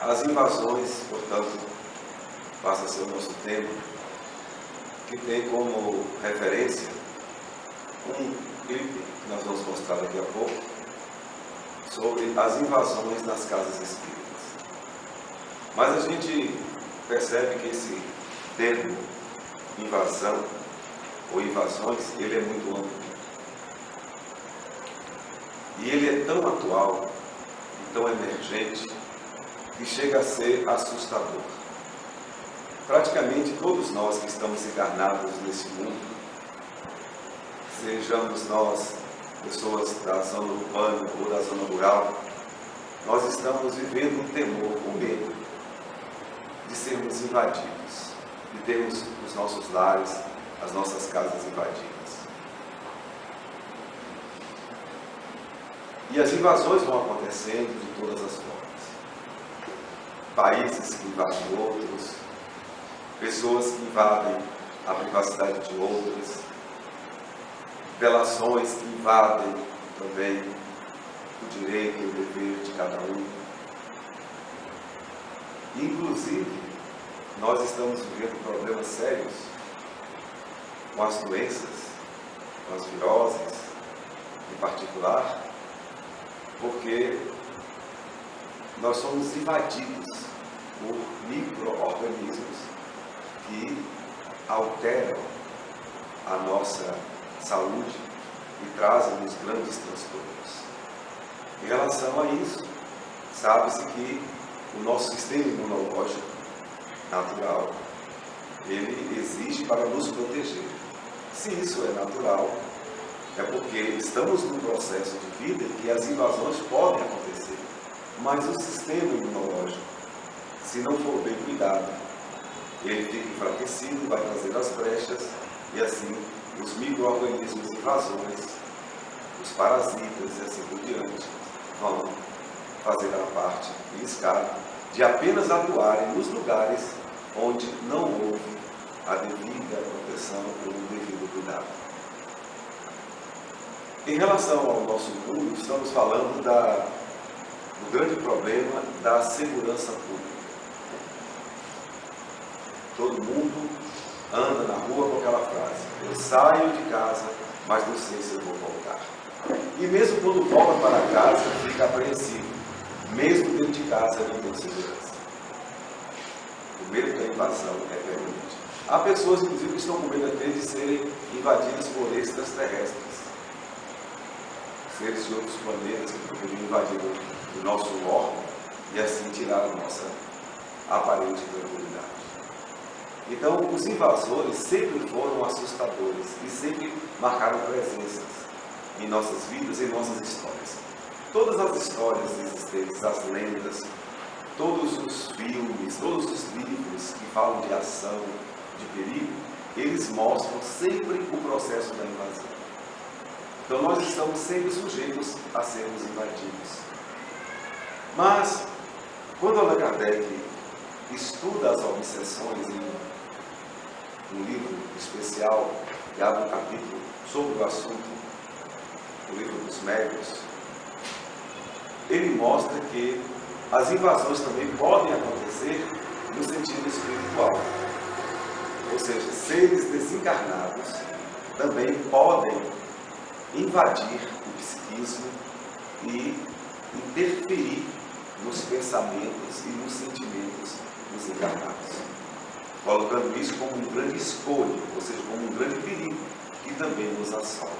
As invasões, portanto, passa a ser o nosso tema, que tem como referência um clipe que nós vamos mostrar daqui a pouco, sobre as invasões nas casas espíritas. Mas a gente percebe que esse termo invasão ou invasões, ele é muito amplo. E ele é tão atual e tão emergente que chega a ser assustador. Praticamente todos nós que estamos encarnados nesse mundo, sejamos nós pessoas da zona urbana ou da zona rural, nós estamos vivendo um temor, um medo de sermos invadidos, de termos os nossos lares, as nossas casas invadidas. E as invasões vão acontecendo de todas as formas. Países que invadem outros, pessoas que invadem a privacidade de outras, relações que invadem também o direito e o dever de cada um. Inclusive, nós estamos vivendo problemas sérios com as doenças, com as viroses em particular, porque nós somos invadidos por micro-organismos que alteram a nossa saúde e trazem-nos grandes transtornos. Em relação a isso, sabe-se que o nosso sistema imunológico natural, ele existe para nos proteger. Se isso é natural, é porque estamos num processo de vida em que as invasões podem acontecer, mas o sistema imunológico, se não for bem cuidado, ele fica enfraquecido, vai trazer as brechas e assim os micro-organismos invasores, os parasitas e assim por diante, vão fazer a parte riscada de apenas atuarem nos lugares onde não houve a devida proteção ou o devido cuidado. Em relação ao nosso mundo, estamos falando do grande problema da segurança pública. Todo mundo anda na rua com aquela frase: eu saio de casa, mas não sei se eu vou voltar. E mesmo quando volta para casa, fica apreensivo. Mesmo dentro de casa, não tem segurança. O medo da invasão é permanente. Há pessoas, inclusive, que estão com medo até de serem invadidas por extraterrestres. Seres de outros planetas que poderiam invadir o nosso órgão e assim tirar a nossa aparente tranquilidade. Então, os invasores sempre foram assustadores e sempre marcaram presenças em nossas vidas e em nossas histórias. Todas as histórias existentes, as lendas, todos os filmes, todos os livros que falam de ação, de perigo, eles mostram sempre o processo da invasão. Então, nós estamos sempre sujeitos a sermos invadidos. Mas, quando Allan Kardec estuda as obsessões em um livro especial, que abre um capítulo sobre o assunto, o livro dos médiuns, ele mostra que as invasões também podem acontecer no sentido espiritual. Ou seja, seres desencarnados também podem invadir o psiquismo e interferir nos pensamentos e nos sentimentos dos encarnados, colocando isso como um grande escolho, ou seja, como um grande perigo que também nos assola.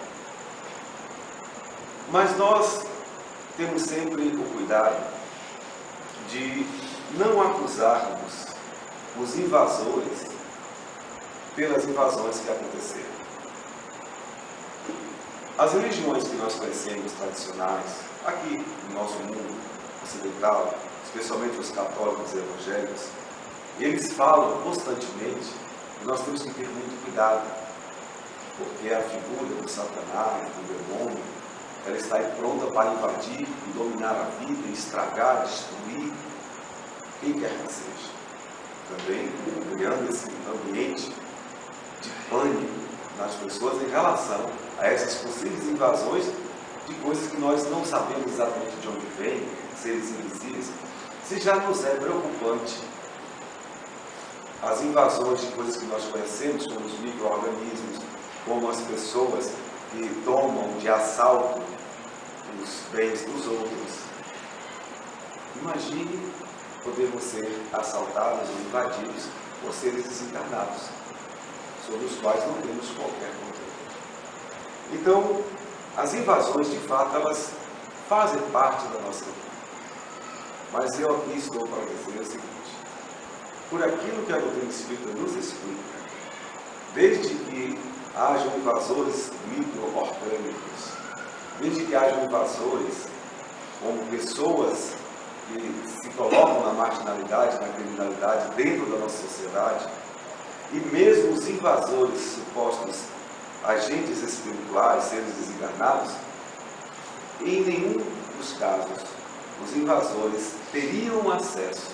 Mas nós temos sempre o cuidado de não acusarmos os invasores pelas invasões que aconteceram. As religiões que nós conhecemos tradicionais, aqui no nosso mundo ocidental, especialmente os católicos e evangélicos, eles falam constantemente que nós temos que ter muito cuidado, porque a figura do Satanás, do demônio, ela está aí pronta para invadir e dominar a vida, estragar, destruir quem quer que seja. Também criando esse ambiente de pânico nas pessoas em relação a essas possíveis invasões de coisas que nós não sabemos exatamente de onde vêm, seres invisíveis, Se já nos é preocupante as invasões de coisas que nós conhecemos, como os micro-organismos, como as pessoas que tomam de assalto os bens dos outros, imagine podermos ser assaltados ou invadidos por seres desencarnados, sobre os quais não temos qualquer controle. Então, as invasões, de fato, elas fazem parte da nossa vida. Mas eu aqui estou para dizer o seguinte: por aquilo que a doutrina espírita nos explica, desde que hajam invasores micro-orgânicos, desde que hajam invasores como pessoas que se colocam na marginalidade, na criminalidade dentro da nossa sociedade, e mesmo os invasores supostos agentes espirituais, seres desencarnados, em nenhum dos casos os invasores teriam acesso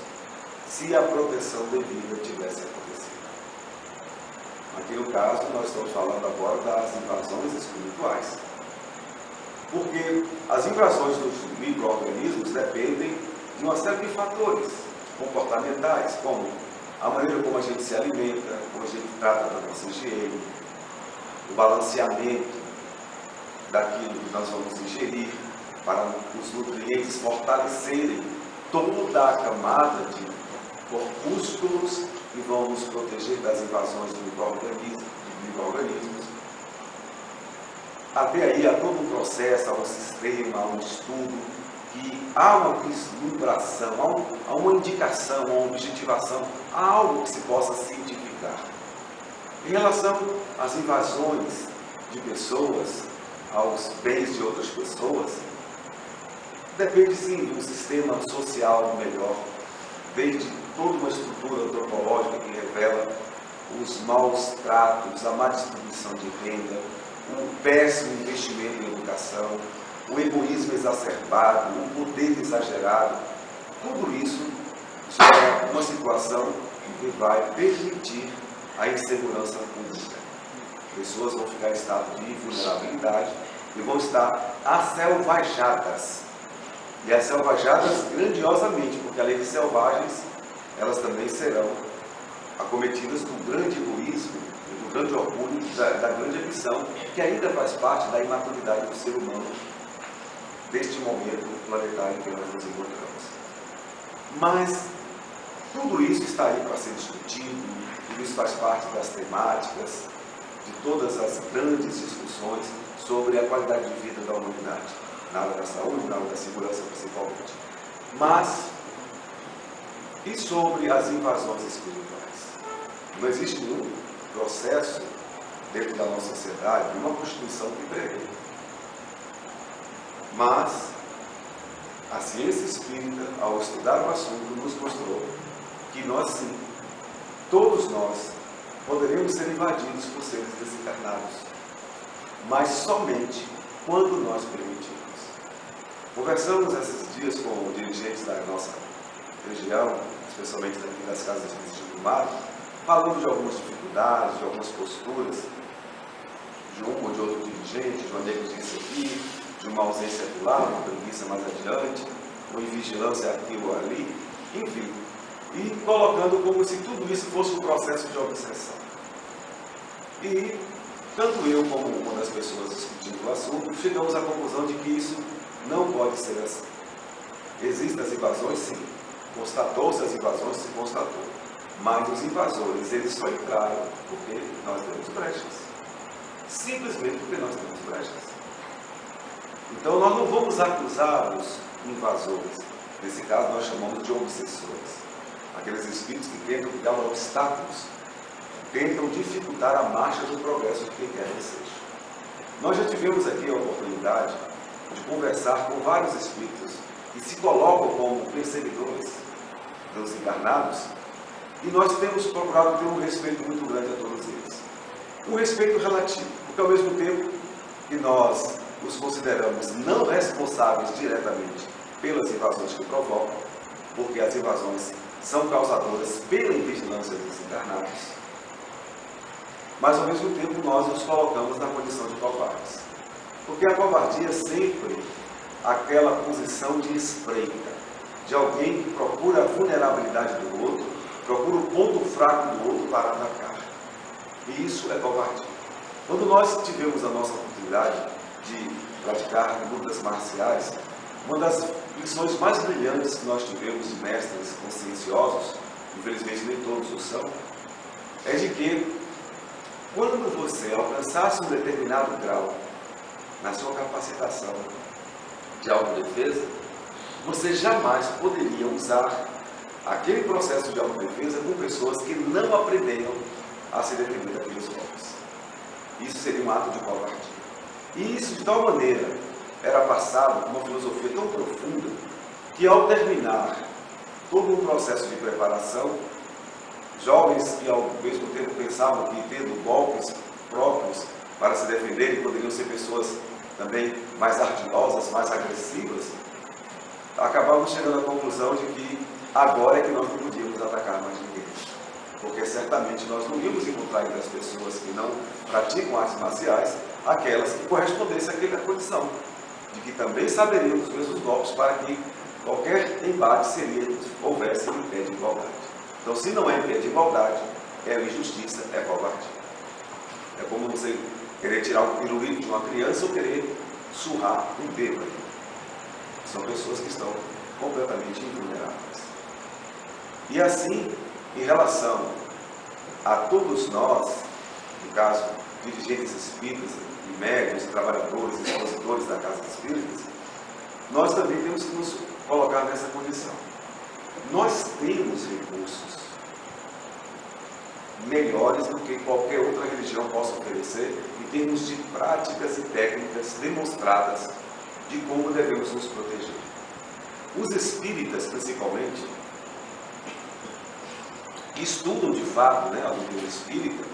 se a proteção devida tivesse acontecido. Aqui no caso, nós estamos falando agora das invasões espirituais. Porque as invasões dos micro-organismos dependem de uma série de fatores comportamentais, como a maneira como a gente se alimenta, como a gente trata da nossa higiene, o balanceamento daquilo que nós vamos ingerir, para os nutrientes fortalecerem toda a camada de corpúsculos que vão nos proteger das invasões de micro-organismos. Até aí há todo um processo, há um sistema, há um estudo, que há uma vislumbração, há uma indicação, há uma objetivação, há algo que se possa cientificar. Em relação às invasões de pessoas, aos bens de outras pessoas, depende sim de um sistema social melhor, desde toda uma estrutura antropológica que revela os maus tratos, a má distribuição de renda, o péssimo investimento em educação, o egoísmo exacerbado, o poder exagerado. Tudo isso é uma situação que vai permitir a insegurança pública. Pessoas vão ficar em estado de vulnerabilidade e vão estar asselvajadas. E asselvajadas grandiosamente, porque além de selvagens, elas também serão acometidas do grande egoísmo, do grande orgulho, da grande ambição, que ainda faz parte da imaturidade do ser humano, deste momento planetário em que nós nos encontramos. Mas tudo isso está aí para ser discutido, tudo isso faz parte das temáticas, de todas as grandes discussões sobre a qualidade de vida da humanidade, na área da saúde, na área da segurança principalmente. Mas, e sobre as invasões espirituais? Não existe nenhum processo dentro da nossa sociedade, nenhuma constituição que prevê. Mas, a ciência espírita, ao estudar o assunto, nos mostrou que nós sim, todos nós, poderemos ser invadidos por seres desencarnados, mas somente quando nós permitimos. Conversamos esses dias com dirigentes da nossa região, especialmente daqui das casas de Gilmar, falando de algumas dificuldades, de algumas posturas, de um ou de outro dirigente, de uma negligência aqui, de uma ausência lá, uma preguiça mais adiante, uma invigilância aqui ou ali, enfim, e colocando como se tudo isso fosse um processo de obsessão. E tanto eu como uma das pessoas discutindo o assunto, chegamos à conclusão de que isso não pode ser assim. Existem as invasões, sim. Constatou-se as invasões, se constatou. Mas os invasores, eles só entraram porque nós temos brechas. Simplesmente porque nós temos brechas. Então nós não vamos acusar os invasores. Nesse caso nós chamamos de obsessores. Aqueles espíritos que tentam criar obstáculos, tentam dificultar a marcha do progresso de quem quer que seja. Nós já tivemos aqui a oportunidade de conversar com vários espíritos que se colocam como perseguidores dos encarnados, e nós temos procurado ter um respeito muito grande a todos eles. Um respeito relativo, porque ao mesmo tempo que nós os consideramos não responsáveis diretamente pelas invasões que provocam, porque as invasões são causadoras pela invigilância dos encarnados, mas ao mesmo tempo nós os colocamos na condição de covardes. Porque a covardia é sempre aquela posição de espreita, de alguém que procura a vulnerabilidade do outro, procura o ponto fraco do outro para atacar. E isso é covardia. Quando nós tivemos a nossa oportunidade de praticar lutas marciais, uma das lições mais brilhantes que nós tivemos de mestres conscienciosos, infelizmente nem todos o são, é de que quando você alcançasse um determinado grau na sua capacitação de autodefesa, você jamais poderia usar aquele processo de autodefesa com pessoas que não aprenderam a se defender daqueles golpes. Isso seria um ato de covardia. E isso, de tal maneira, era passado com uma filosofia tão profunda que, ao terminar todo um processo de preparação, jovens que ao mesmo tempo pensavam que, tendo golpes próprios para se defenderem, poderiam ser pessoas também mais ardilosas, mais agressivas, acabavam chegando à conclusão de que agora é que nós não podíamos atacar mais ninguém. Porque certamente nós não íamos encontrar entre as pessoas que não praticam artes marciais aquelas que correspondessem àquela condição, de que também saberiam os mesmos golpes para que qualquer embate houvesse em pé de igualdade. Então, se não é em pé de igualdade, é injustiça, é covardia. É como você querer tirar o pirulito de uma criança ou querer surrar um bêbado. São pessoas que estão completamente invulneráveis. E assim, em relação a todos nós, no caso, dirigentes espíritas, e médiuns, trabalhadores, expositores da Casa Espíritas, nós também temos que nos colocar nessa condição. Nós temos recursos melhores do que qualquer outra religião possa oferecer em termos de práticas e técnicas demonstradas de como devemos nos proteger. Os espíritas, principalmente, que estudam de fato, a doutrina espírita,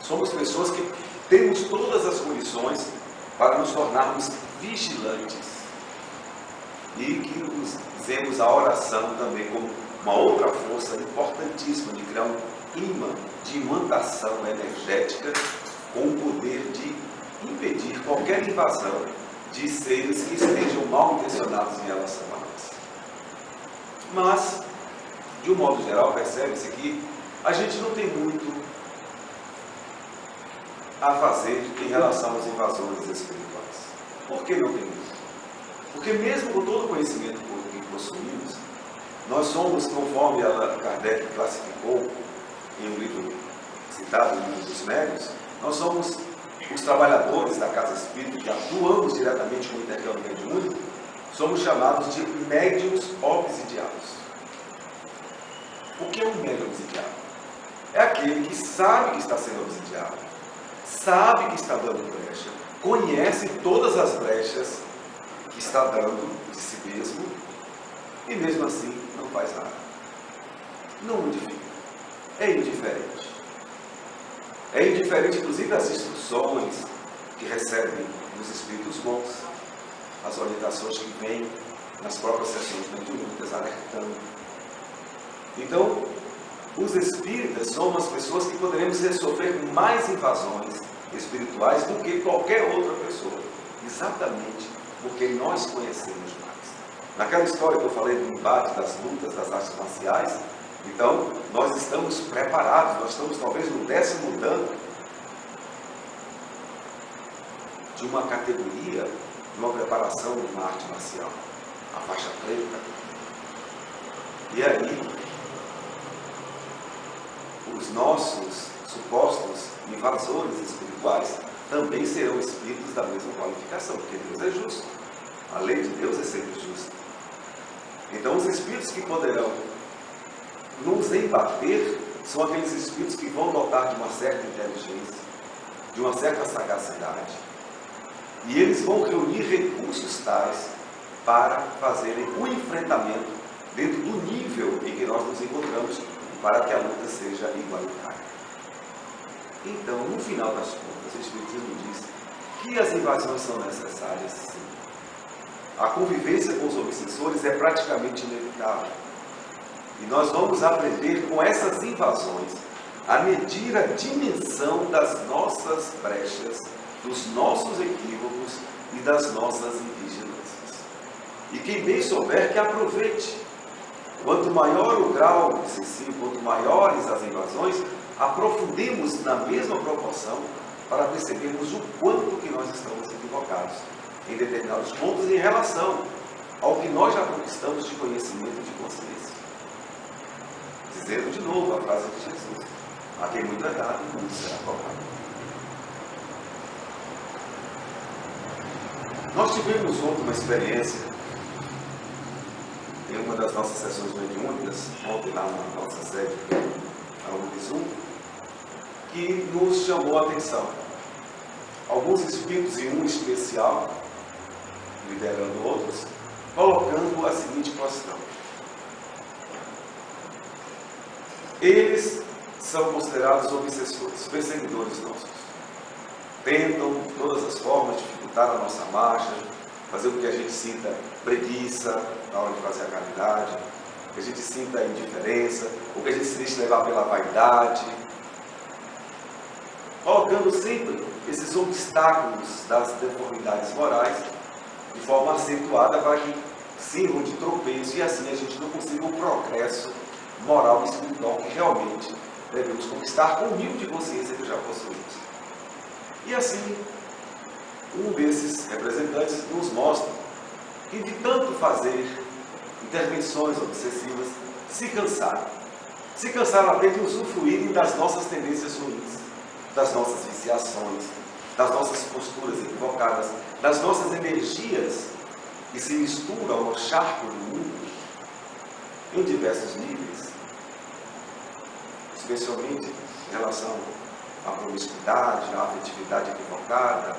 somos pessoas que temos todas as condições para nos tornarmos vigilantes e que usemos a oração também como uma outra força importantíssima de criar um clima de imantação energética com o poder de impedir qualquer invasão de seres que estejam mal intencionados em relação a nós. Mas, de um modo geral, percebe-se que a gente não tem muito a fazer em relação aos invasores espirituais. Por que não tem muito? Porque mesmo com todo o conhecimento que possuímos, nós somos, conforme Kardec classificou em um livro citado em um dos médiuns, nós somos os trabalhadores da Casa Espírita que atuamos diretamente com o intercâmbio mediúnico, somos chamados de médiuns obsidiados. O que é um médium obsidiado? É aquele que sabe que está sendo obsidiado, sabe que está dando brecha, conhece todas as brechas que está dando de si mesmo e mesmo assim não faz nada. Não modifica. É indiferente. É indiferente, inclusive, às instruções que recebem dos espíritos bons, as orientações que vêm nas próprias sessões mediúnicas alertando. Então, os espíritas são as pessoas que poderemos sofrer mais invasões espirituais do que qualquer outra pessoa, exatamente porque nós conhecemos mais. Naquela história que eu falei do embate, das lutas, das artes marciais, então, nós estamos preparados, nós estamos talvez no 10º dan de uma categoria, de uma preparação de uma arte marcial, a faixa preta. E aí, os nossos supostos invasores espirituais também serão espíritos da mesma qualificação, porque Deus é justo. A lei de Deus é sempre justa. Então, os espíritos que poderão nos embater são aqueles espíritos que vão dotar de uma certa inteligência, de uma certa sagacidade, e eles vão reunir recursos tais para fazerem o enfrentamento dentro do nível em que nós nos encontramos, para que a luta seja igualitária. Então, no final das contas, o Espiritismo diz que as invasões são necessárias, sim. A convivência com os obsessores é praticamente inevitável. E nós vamos aprender com essas invasões a medir a dimensão das nossas brechas, dos nossos equívocos e das nossas invigilâncias. E quem bem souber, que aproveite. Quanto maior o grau excessivo, quanto maiores as invasões, aprofundemos na mesma proporção para percebermos o quanto que nós estamos equivocados em determinados pontos em relação ao que nós já conquistamos de conhecimento e de consciência. Dizendo de novo a frase de Jesus: a quem muito é dado, muito será cobrado. Nós tivemos ontem uma experiência em uma das nossas sessões mediúnicas, ontem lá na nossa sede, na Unizum, que nos chamou a atenção. Alguns espíritos, e um especial, liderando outros, colocando a seguinte questão: eles são considerados obsessores, perseguidores nossos. Tentam, de todas as formas, dificultar a nossa marcha, fazer com que a gente sinta preguiça na hora de fazer a caridade, que a gente sinta a indiferença, ou que a gente se deixe levar pela vaidade, colocando sempre esses obstáculos das deformidades morais de forma acentuada para que sirvam de tropeço e assim a gente não consiga o progresso moral e espiritual que realmente devemos conquistar com o nível de consciência que já possuímos. E assim, um desses representantes nos mostra que de tanto fazer intervenções obsessivas, se cansaram até de usufruírem das nossas tendências ruins, das nossas viciações, das nossas posturas equivocadas, das nossas energias que se misturam ao charco do mundo em diversos níveis, especialmente em relação à promiscuidade, à afetividade equivocada,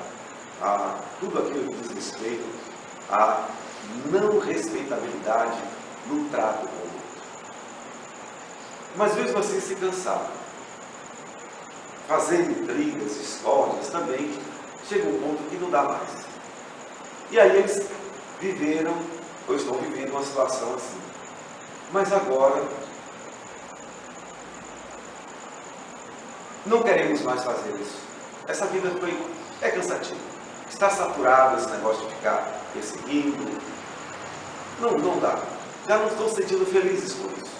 a tudo aquilo que diz respeito à não respeitabilidade no trato com o outro. Mas mesmo assim se cansaram. Fazer intrigas, discórdias também chega um ponto que não dá mais. E aí eles viveram, ou estão vivendo uma situação assim. Mas agora não queremos mais fazer isso. Essa vida é cansativa. Está saturado esse negócio de ficar perseguindo. Não dá. Já não estão se sentindo felizes com isso.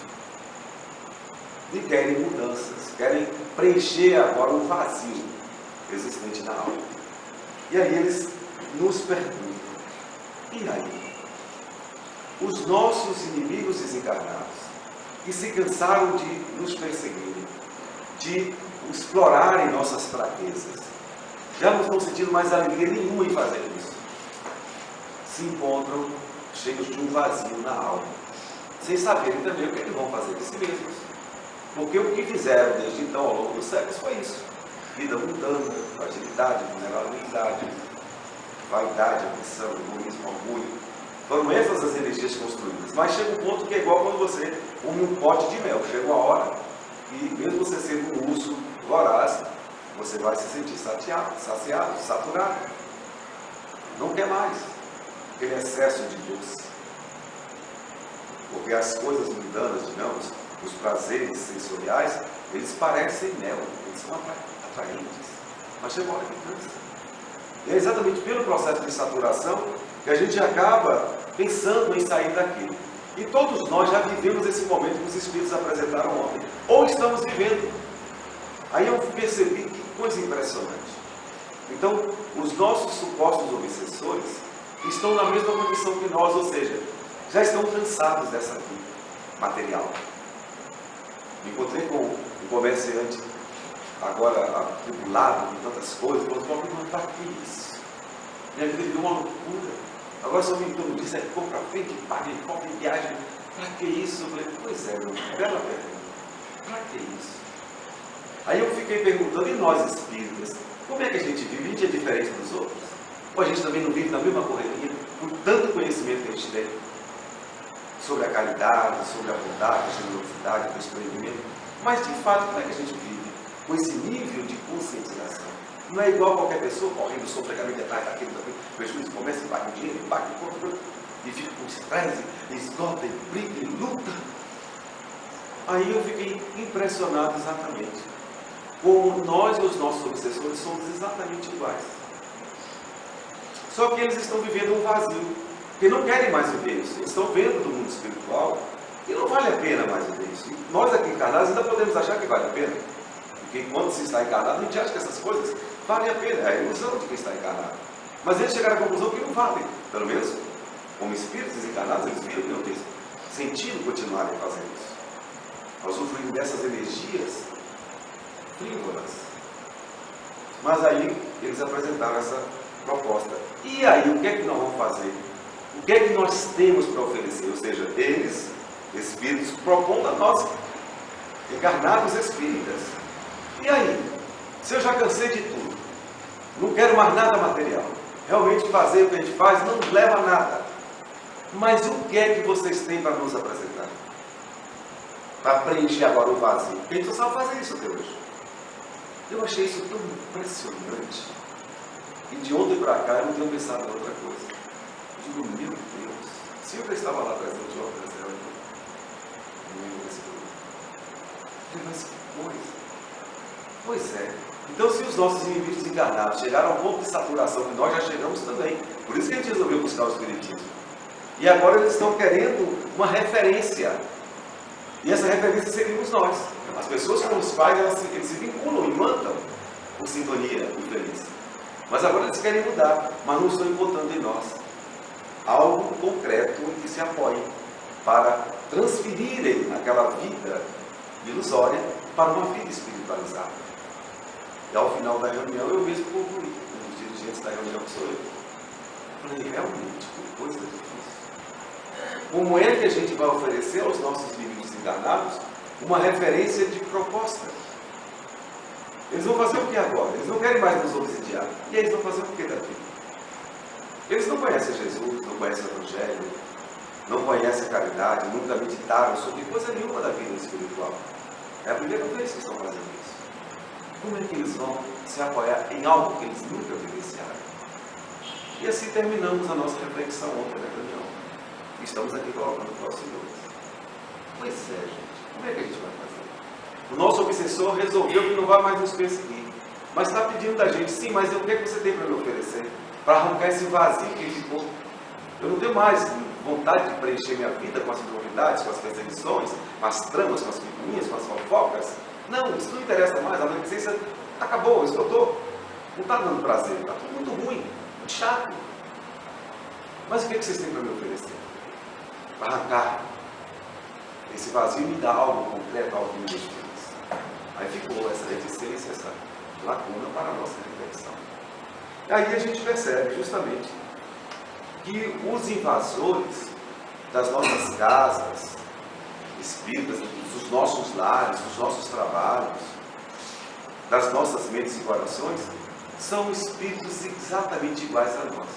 E querem mudanças, querem preencher agora um vazio existente na alma. E aí eles nos perguntam: e aí? Os nossos inimigos desencarnados, que se cansaram de nos perseguir, de explorarem nossas fraquezas, já não estão sentindo mais alegria nenhuma em fazer isso. Se encontram cheios de um vazio na alma, sem saberem também o que vão fazer de si mesmos. Porque o que fizeram desde então, ao longo dos séculos, foi isso: vida mundana, fragilidade, vulnerabilidade, vaidade, ambição, egoísmo, orgulho. Foram essas as energias construídas. Mas chega um ponto que é igual quando você come um pote de mel. Chega uma hora e, mesmo você sendo um urso voraz, você vai se sentir saciado, saturado. Não quer mais aquele excesso de doce. Porque as coisas mundanas, digamos, os prazeres sensoriais, eles parecem mel, eles são atraentes. Mas chega uma hora que cansa. E é exatamente pelo processo de saturação que a gente acaba pensando em sair daquilo. E todos nós já vivemos esse momento que os Espíritos apresentaram ontem. Ou estamos vivendo. Aí eu percebi que coisa impressionante. Então, os nossos supostos obsessores estão na mesma condição que nós, ou seja, já estão cansados dessa vida material. Me encontrei com um comerciante, agora atribulado com tantas coisas, falou: para que isso? Minha vida virou uma loucura. Agora só me todo dia, compra frente, paga, compra em viagem. Para que isso? Eu falei: pois é, meu, bela pergunta. Para que isso? Aí eu fiquei perguntando: e nós espíritas, como é que a gente vive? A gente é diferente dos outros? Ou a gente também não vive na mesma correria, por tanto conhecimento que a gente tem sobre a caridade, sobre a bondade, a generosidade, o desprendimento? Mas de fato, como é que a gente vive com esse nível de conscientização? Não é igual qualquer pessoa correndo sofregamente atrás daquilo, prejuízo, começa e bate o dinheiro, bate o corpo, e fica com estresse, esgota, e briga, e luta. Aí eu fiquei impressionado exatamente como nós e os nossos obsessores somos exatamente iguais. Só que eles estão vivendo um vazio. Porque não querem mais viver isso. Eles estão vendo do mundo espiritual e não vale a pena mais viver isso. E nós aqui encarnados ainda podemos achar que vale a pena. Porque enquanto se está encarnado, a gente acha que essas coisas valem a pena. É a ilusão de quem está encarnado. Mas eles chegaram à conclusão que não valem. Pelo menos, como espíritos desencarnados, eles viram que não tem sentido continuarem fazendo isso. Usufruindo dessas energias frívolas. Mas aí, eles apresentaram essa proposta. E aí, o que é que nós vamos fazer? O que é que nós temos para oferecer? Ou seja, eles, espíritos, propondo a nós, encarnados espíritas. E aí? Se eu já cansei de tudo, não quero mais nada material, realmente fazer o que a gente faz não leva a nada. Mas o que é que vocês têm para nos apresentar? Para preencher agora o vazio? Porque a gente só sabe fazer isso até hoje. Eu achei isso tão impressionante. E de ontem para cá eu não tenho pensado em outra coisa. Eu digo, meu Deus, se eu estava lá presente, eu apresentei mas que coisa. Pois é. Então, se os nossos inimigos encarnados chegaram ao ponto de saturação, que nós já chegamos também, por isso que a gente resolveu buscar o Espiritismo. E agora eles estão querendo uma referência. E essa referência seríamos nós. As pessoas com os pais, eles se vinculam e mandam por sintonia infeliz. Mas agora eles querem mudar, mas não estão encontrando em nós algo concreto em que se apoiem para transferirem aquela vida ilusória para uma vida espiritualizada. E ao final da reunião eu mesmo concluí, um dos dirigentes da reunião que sou eu. Falei, realmente, que coisa difícil. Como é que a gente vai oferecer aos nossos inimigos encarnados uma referência de proposta? Eles vão fazer o que agora? Eles não querem mais nos obsidiar. E aí eles vão fazer o que daqui? Eles não conhecem Jesus, não conhecem o Evangelho, não conhecem a caridade, nunca meditaram sobre coisa nenhuma da vida espiritual. É a primeira vez que estão fazendo isso. Como é que eles vão se apoiar em algo que eles nunca vivenciaram? E assim terminamos a nossa reflexão ontem na reunião. E estamos aqui colocando para os senhores. Pois é, gente. Como é que a gente vai fazer? O nosso obsessor resolveu que não vai mais nos perseguir. Mas está pedindo da gente, sim, mas o que é que você tem para me oferecer? Para arrancar esse vazio que ficou. Eu não tenho mais vontade de preencher minha vida com as novidades, com as perseguições, com as tramas, com as picuinhas, com as fofocas. Não, isso não interessa mais. A beneficência acabou, esgotou. Não está dando prazer, está tudo muito ruim, muito chato. Mas o que é que vocês têm para me oferecer? Para arrancar esse vazio e me dar algo concreto, algo que me deixe feliz. Aí ficou essa reticência, essa lacuna para a nossa reflexão. E aí a gente percebe justamente que os invasores das nossas casas espíritas, dos nossos lares, dos nossos trabalhos, das nossas mentes e corações, são espíritos exatamente iguais a nós.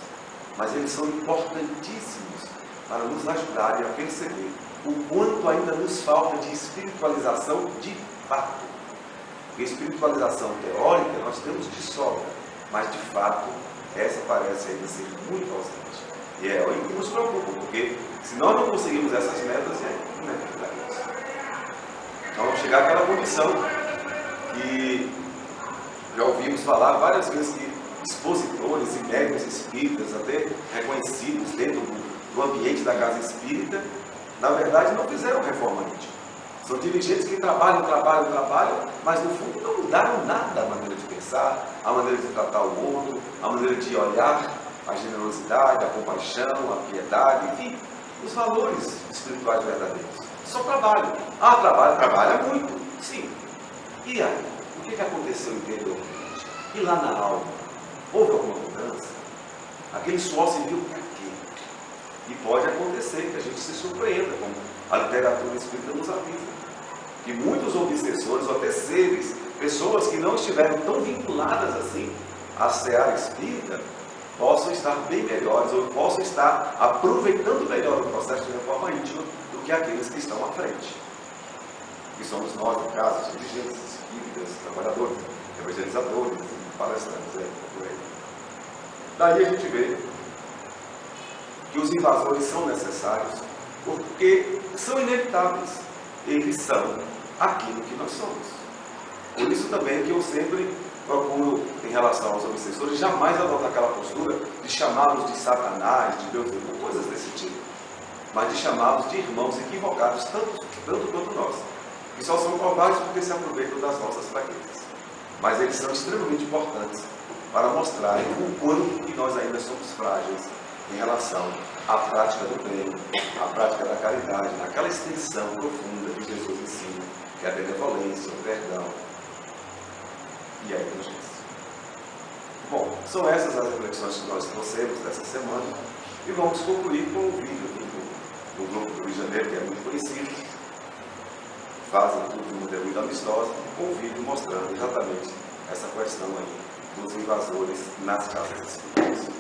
Mas eles são importantíssimos para nos ajudarem a perceber o quanto ainda nos falta de espiritualização de fato. Porque espiritualização teórica nós temos de sobra, mas de fato essa parece ainda ser muito ausente. E é o que nos preocupa, porque se nós não conseguimos essas metas, como é que ficaremos? Então vamos chegar àquela condição que já ouvimos falar várias vezes que expositores e médiuns espíritas, até reconhecidos dentro do ambiente da casa espírita, na verdade não fizeram reforma íntima. São dirigentes que trabalham, mas no fundo não mudaram nada a maneira de pensar, a maneira de tratar o outro, a maneira de olhar, a generosidade, a compaixão, a piedade, enfim, os valores espirituais verdadeiros. Só trabalham. Trabalha muito, sim. E aí, o que aconteceu interiormente? E lá na alma? Houve alguma mudança? Aquele suor serviu para quê? E pode acontecer que a gente se surpreenda, como a literatura espírita nos avisa, que muitos obsessores, ou até seres, pessoas que não estiveram tão vinculadas assim à seara espírita, possam estar bem melhores, ou possam estar aproveitando melhor o processo de reforma íntima do que aqueles que estão à frente. Que somos nós, no caso, os dirigentes, espíritas, trabalhadores, evangelizadores, palestrantes, por aí. Daí a gente vê que os invasores são necessários porque são inevitáveis. Eles são aquilo que nós somos. Por isso também que eu sempre procuro, em relação aos obsessores, jamais adotar aquela postura de chamá-los de Satanás, de Deus, coisas desse tipo, mas de chamá-los de irmãos equivocados, tanto quanto nós, que só são covardes porque se aproveitam das nossas fraquezas. Mas eles são extremamente importantes para mostrarem o quanto que nós ainda somos frágeis em relação à prática do bem, à prática da caridade, naquela extensão profunda que Jesus ensina, que é a benevolência, o perdão e a indulgência. Bom, são essas as reflexões que nós trouxemos dessa semana e vamos concluir com o vídeo do grupo do Rio de Janeiro, que é muito conhecido, fazem tudo de maneira muito amistosa, com um vídeo mostrando exatamente essa questão aí dos invasores nas casas espíritas.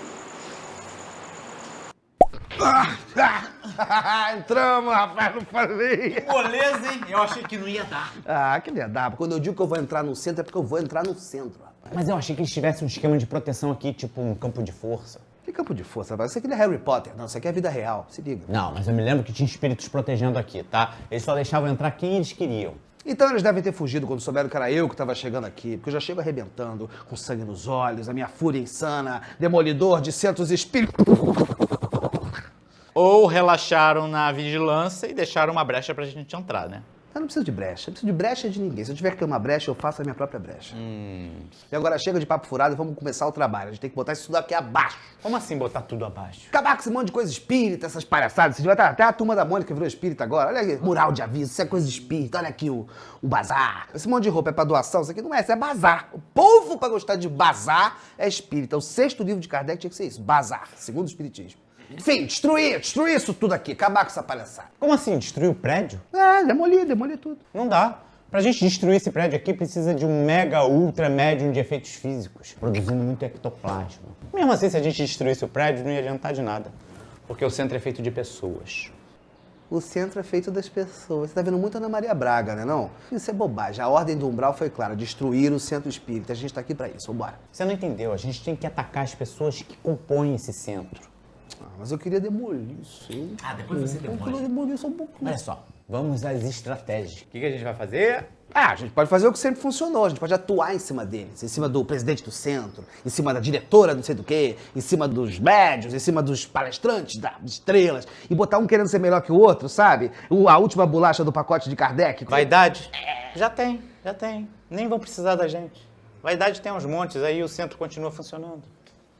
Entramos, rapaz, não falei. Moleza, hein? Eu achei que não ia dar. Que não ia dar. Quando eu digo que eu vou entrar no centro, é porque eu vou entrar no centro, rapaz. Mas eu achei que eles tivessem um esquema de proteção aqui, tipo um campo de força. Que campo de força, rapaz? Isso aqui não é Harry Potter, não. Isso aqui é vida real. Se liga. Não, mas eu me lembro que tinha espíritos protegendo aqui, tá? Eles só deixavam entrar quem eles queriam. Então eles devem ter fugido quando souberam que era eu que estava chegando aqui, porque eu já chego arrebentando, com sangue nos olhos, a minha fúria insana, demolidor de centros espíritos. Ou relaxaram na vigilância e deixaram uma brecha pra gente entrar, né? Eu não preciso de brecha. Eu não preciso de brecha de ninguém. Se eu tiver que ter uma brecha, eu faço a minha própria brecha. E agora chega de papo furado e vamos começar o trabalho. A gente tem que botar isso tudo aqui abaixo. Como assim botar tudo abaixo? Acabar com esse monte de coisa espírita, essas palhaçadas. Até a turma da Mônica virou espírita agora. Olha aí, mural de aviso, isso é coisa espírita. Olha aqui o bazar. Esse monte de roupa é pra doação, isso aqui não é, isso é bazar. O povo pra gostar de bazar é espírita. O 6º livro de Kardec tinha que ser isso, bazar, segundo o espiritismo. Enfim, destruir isso tudo aqui, acabar com essa palhaçada. Como assim? Destruir o prédio? Demolir tudo. Não dá. Pra gente destruir esse prédio aqui, precisa de um mega, ultra médium de efeitos físicos, produzindo muito ectoplasma. Mesmo assim, se a gente destruísse o prédio, não ia adiantar de nada. Porque o centro é feito de pessoas. O centro é feito das pessoas. Você tá vendo muito Ana Maria Braga, né não? Isso é bobagem. A ordem do umbral foi clara, destruir o centro espírita. A gente tá aqui pra isso, vambora. Você não entendeu, a gente tem que atacar as pessoas que compõem esse centro. Mas eu queria demolir isso. Depois você Eu queria demolir só um pouquinho. Olha só, vamos às estratégias. O que a gente vai fazer? A gente pode fazer o que sempre funcionou, a gente pode atuar em cima deles, em cima do presidente do centro, em cima da diretora não sei do quê, em cima dos médios, em cima dos palestrantes das estrelas, e botar um querendo ser melhor que o outro, sabe? A última bolacha do pacote de Kardec. Vaidade? Já tem. Nem vão precisar da gente. Vaidade tem uns montes, aí o centro continua funcionando.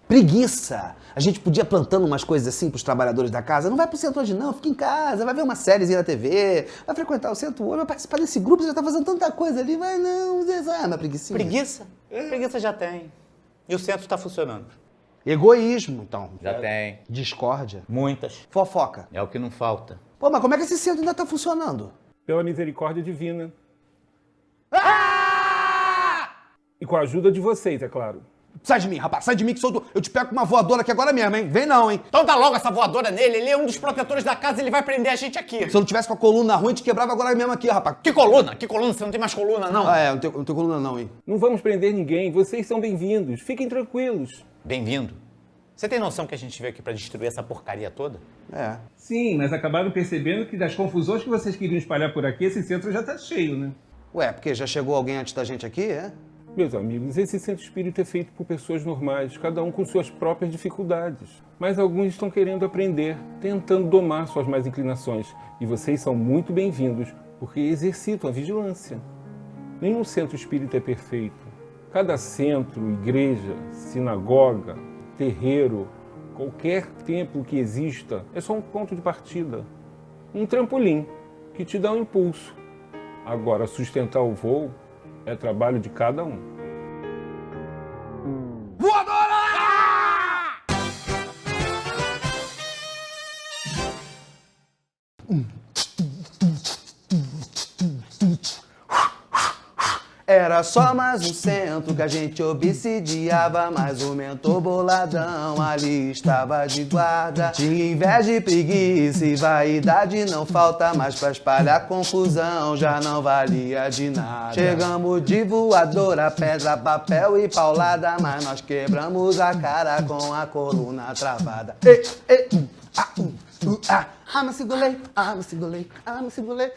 Preguiça! A gente podia plantando umas coisas assim pros trabalhadores da casa. Não vai pro centro hoje não, fica em casa, vai ver uma sériezinha na TV, vai frequentar o centro hoje, vai participar desse grupo, você já tá fazendo tanta coisa ali, vai não, mas preguicinha. Preguiça? Preguiça já tem. E o centro tá funcionando. Egoísmo, então. Já tem. Discórdia. Muitas. Fofoca. É o que não falta. Pô, mas como é que esse centro ainda tá funcionando? Pela misericórdia divina. Ah! E com a ajuda de vocês, é claro. Sai de mim, rapaz, sai de mim que eu te pego com uma voadora aqui agora mesmo, hein? Vem não, hein? Então dá logo essa voadora nele, ele é um dos protetores da casa, ele vai prender a gente aqui. Se eu não tivesse com a coluna ruim, eu te quebrava agora mesmo aqui, rapaz. Que coluna? Que coluna? Você não tem mais coluna, não? Não tenho coluna não, hein? Não vamos prender ninguém, vocês são bem-vindos. Fiquem tranquilos. Bem-vindo. Você tem noção que a gente veio aqui pra destruir essa porcaria toda? É. Sim, mas acabaram percebendo que das confusões que vocês queriam espalhar por aqui, esse centro já tá cheio, né? Ué, porque já chegou alguém antes da gente aqui, é? Meus amigos, esse centro espírita é feito por pessoas normais, cada um com suas próprias dificuldades. Mas alguns estão querendo aprender, tentando domar suas más inclinações. E vocês são muito bem-vindos, porque exercitam a vigilância. Nenhum centro espírita é perfeito. Cada centro, igreja, sinagoga, terreiro, qualquer templo que exista, é só um ponto de partida. Um trampolim que te dá um impulso. Agora, sustentar o voo é trabalho de cada um. Voadora! Era só mais um centro que a gente obsidiava, mas o mentor boladão ali estava de guarda. Tinha inveja e preguiça e vaidade não falta, mais pra espalhar confusão já não valia de nada. Chegamos de voadora, pedra, papel e paulada, mas nós quebramos a cara com a coluna travada. I'm a single late, I'm a single late, I'm a single late.